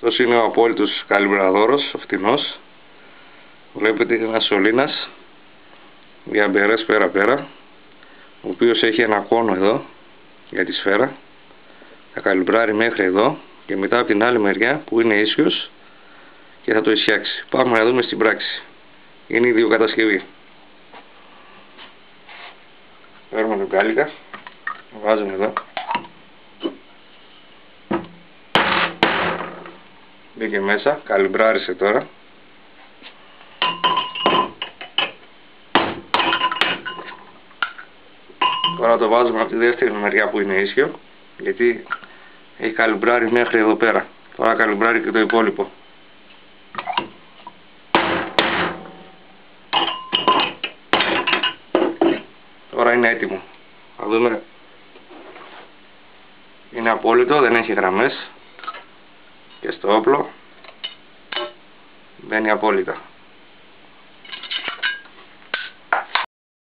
Αυτός είναι ο απόλυτος καλυμπραδόρος, ο φτηνός. Βλέπετε είναι ένας σωλήνας διαμπερές πέρα-πέρα, ο οποίος έχει ένα κόνο εδώ για τη σφαίρα. Θα καλυμπράρει μέχρι εδώ και μετά από την άλλη μεριά που είναι ίσιος και θα το ισιάξει. Πάμε να δούμε στην πράξη. Είναι η ιδιοκατασκευή. Παίρνουμε τον κάλικα, βάζουμε εδώ. Μπήκε μέσα, καλυμπράρισε τώρα. Τώρα το βάζουμε από τη δεύτερη μεριά που είναι ίσιο, γιατί έχει καλυμπράρει μέχρι εδώ πέρα. Τώρα καλυμπράρει και το υπόλοιπο. Τώρα είναι έτοιμο. Θα δούμε. Είναι απόλυτο, δεν έχει γραμμές. Και στο όπλο μπαίνει απόλυτα.